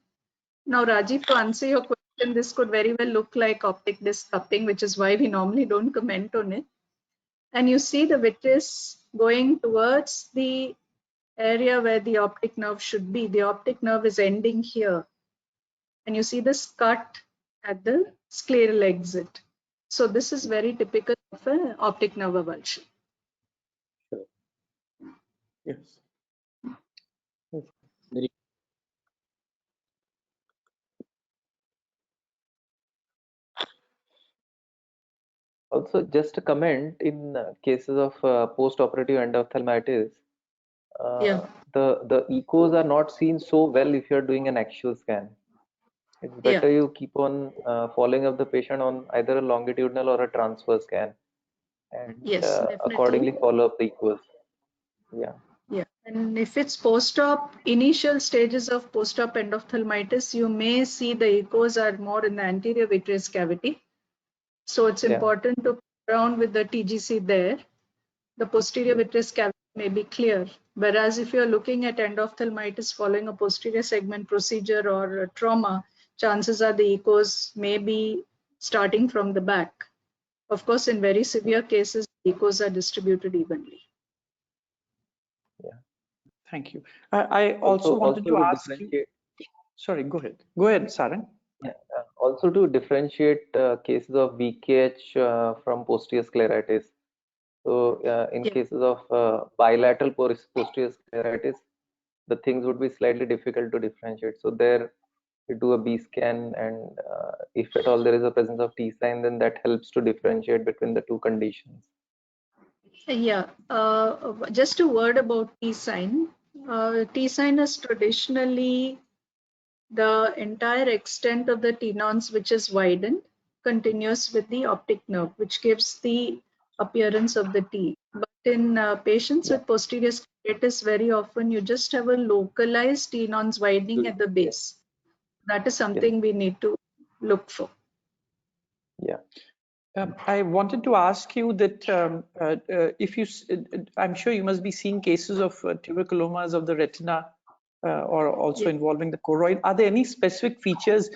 Now, Rajiv, to answer your question, this could very well look like optic disc cupping, which is why we normally don't comment on it. And you see the vitreous going towards the area where the optic nerve should be. The optic nerve is ending here. And you see this cut at the scleral exit. So this is very typical of an optic nerve avulsion. Yes. Very Also, just a comment in cases of post-operative endophthalmitis, Yeah. the echoes are not seen so well if you are doing an actual scan. It's Yeah. better you keep on following up the patient on either a longitudinal or a transfer scan, and Yes, accordingly definitely. follow up the echoes. Yeah. Yeah, and if it's post-op, initial stages of post-op endophthalmitis, you may see the echoes are more in the anterior vitreous cavity. So it's Yeah. important to play around with the TGC there. The posterior vitreous cavity may be clear. Whereas if you're looking at endophthalmitis following a posterior segment procedure or a trauma, chances are the echoes may be starting from the back. Of course, in very severe cases, the echoes are distributed evenly. Yeah. Thank you. I also wanted to to ask you. differentiate. Sorry, go ahead. Go ahead, Sarang. Yeah. Also to differentiate cases of VKH from posterior scleritis. So in Yeah. cases of bilateral posterior scleritis, the things would be slightly difficult to differentiate. So there you do a B scan, and if at all there is a presence of T sign, then that helps to differentiate between the two conditions. Yeah, just a word about T sign. T sign is traditionally the entire extent of the tenons which is widened, continuous with the optic nerve, which gives the appearance of the T. But in patients Yeah. with posterior scleritis, very often you just have a localized tenons widening at the base. That is something we need to look for. Yeah. I wanted to ask you that if you, I'm sure you must be seeing cases of tuberculomas of the retina or also involving the choroid. Are there any specific features,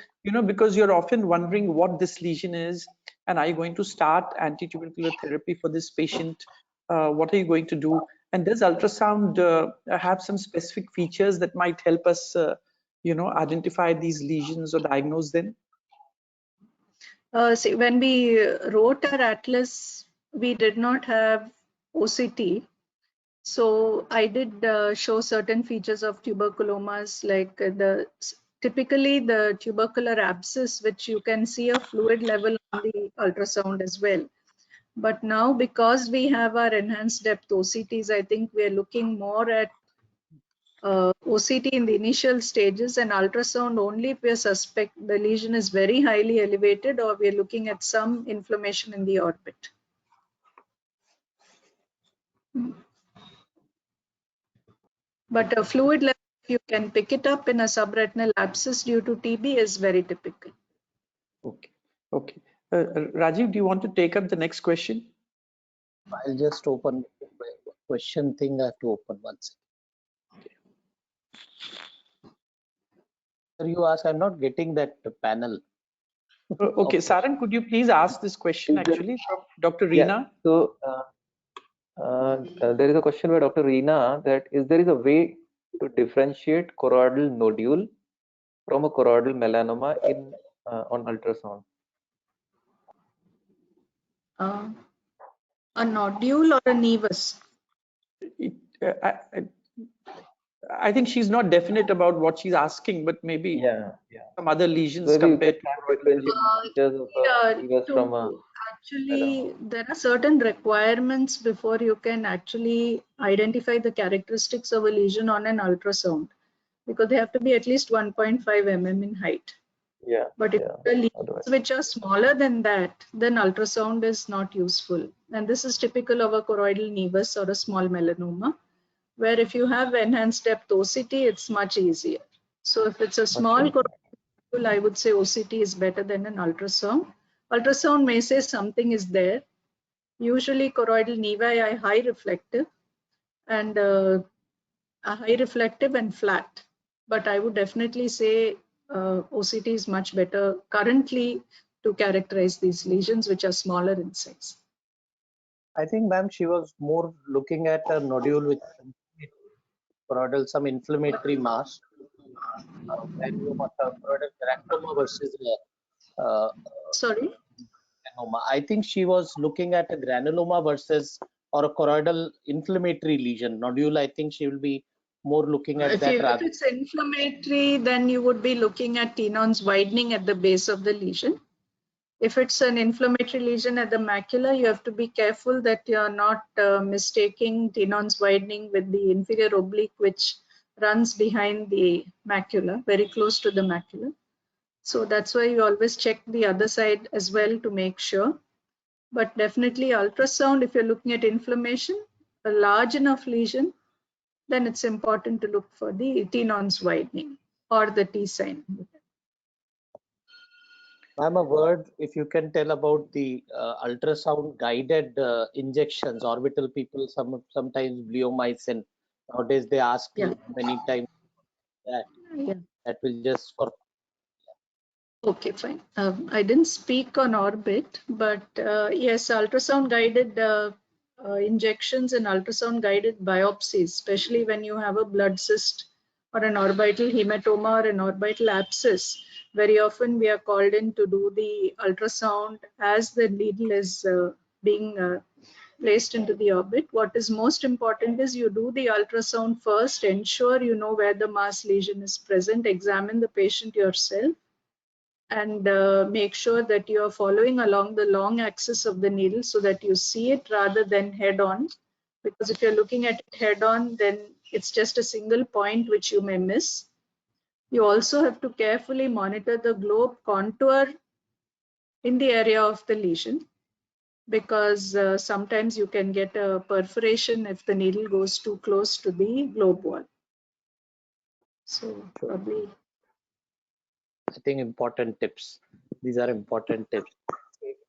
because you're often wondering what this lesion is, and are you going to start anti-tubercular therapy for this patient? What are you going to do? And does ultrasound have some specific features that might help us, identify these lesions or diagnose them? See, when we wrote our atlas, we did not have OCT. So I did show certain features of tuberculomas, like typically the tubercular abscess, which you can see a fluid level on the ultrasound as well. But now, because we have our enhanced depth OCTs, I think we are looking more at OCT in the initial stages and ultrasound only if we suspect the lesion is very highly elevated or we are looking at some inflammation in the orbit. But a fluid level you can pick it up in a subretinal abscess due to TB is very typical. Okay. Okay. Rajiv, do you want to take up the next question? I'll just open the question thing. I have to open once. You ask, I'm not getting that panel. Okay, Saran, could you please ask this question actually from Dr. Reena? So there is a question by Dr. Reena that is a way to differentiate choroidal nodule from a choroidal melanoma in on ultrasound? A nodule or a nevus? I think she's not definite about what she's asking, but maybe some other lesions Maybe compared to actually, there are certain requirements before you can actually identify the characteristics of a lesion on an ultrasound, because they have to be at least 1.5 mm in height. But if the lesions which are smaller than that, then ultrasound is not useful. And this is typical of a choroidal nevus or a small melanoma, where if you have enhanced depth OCT, it's much easier. So if it's a small choroidal, I would say OCT is better than an ultrasound. Ultrasound may say something is there. Usually choroidal nevi are high reflective and flat. But I would definitely say OCT is much better currently to characterize these lesions which are smaller in size. I think, ma'am, she was more looking at a nodule with choroidal, some inflammatory mass. Granuloma versus sorry? I think she was looking at a granuloma versus or a choroidal inflammatory lesion. Nodule, I think she will be more looking at that. If it's inflammatory, then you would be looking at tenons widening at the base of the lesion. If it's an inflammatory lesion at the macula, you have to be careful that you're not mistaking tenons widening with the inferior oblique, which runs behind the macula, very close to the macula. So that's why you always check the other side as well to make sure. But definitely ultrasound, if you're looking at inflammation, a large enough lesion, then it's important to look for the tenons widening or the T sign. Ma'am, a word, if you can tell about the ultrasound guided injections, orbital people sometimes bleomycin. Nowadays they ask many times that. That will just for. Okay, fine. I didn't speak on orbit, but yes, ultrasound guided injections and ultrasound guided biopsies, especially when you have a blood cyst or an orbital hematoma or an orbital abscess. Very often we are called in to do the ultrasound as the needle is being placed into the orbit. What is most important is you do the ultrasound first, ensure you know where the mass lesion is present, examine the patient yourself, and make sure that you are following along the long axis of the needle so that you see it rather than head on. Because if you're looking at it head on, then it's just a single point which you may miss. You also have to carefully monitor the globe contour in the area of the lesion, because sometimes you can get a perforation if the needle goes too close to the globe wall. So probably. I think important tips. These are important tips.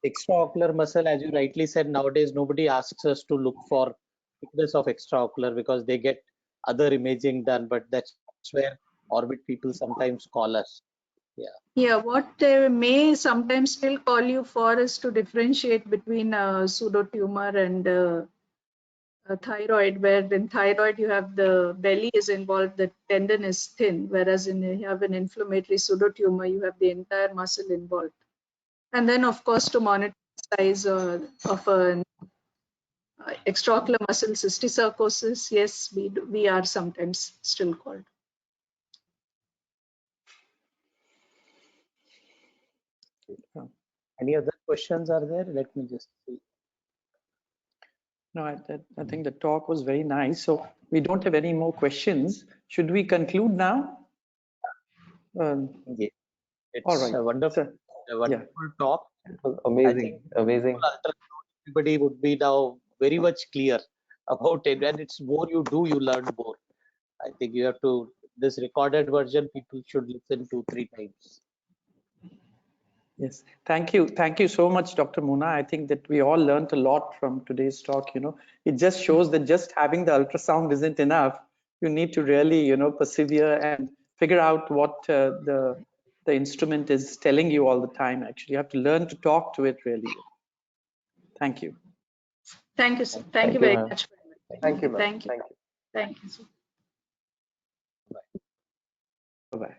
Extraocular muscle, as you rightly said, nowadays nobody asks us to look for thickness of extraocular because they get other imaging done, but that's where orbit people sometimes call us. Yeah, what they may sometimes still call you for is to differentiate between a pseudotumor and a thyroid, where in thyroid you have the belly is involved, the tendon is thin, whereas in you have an inflammatory pseudotumor, you have the entire muscle involved. And then, of course, to monitor the size of an extraocular muscle cysticercosis, yes, we are sometimes still called. Any other questions are there? Let me just see. No, I think the talk was very nice. So we don't have any more questions. Should we conclude now? Yeah. It's all right. a wonderful talk. It was amazing, amazing. Everybody would be now very much clear about it. When it's more you do, you learn more. I think you have to this recorded version people should listen 2-3 times. Yes, thank you. Thank you so much, Dr. Muna. I think that we all learned a lot from today's talk. It just shows that just having the ultrasound isn't enough. You need to really, persevere and figure out what the instrument is telling you all the time. Actually, you have to learn to talk to it really. Thank you. Thank you, sir. Thank you very much. Thank you, ma'am. Thank you. Thank you. Thank you, sir. Bye-bye.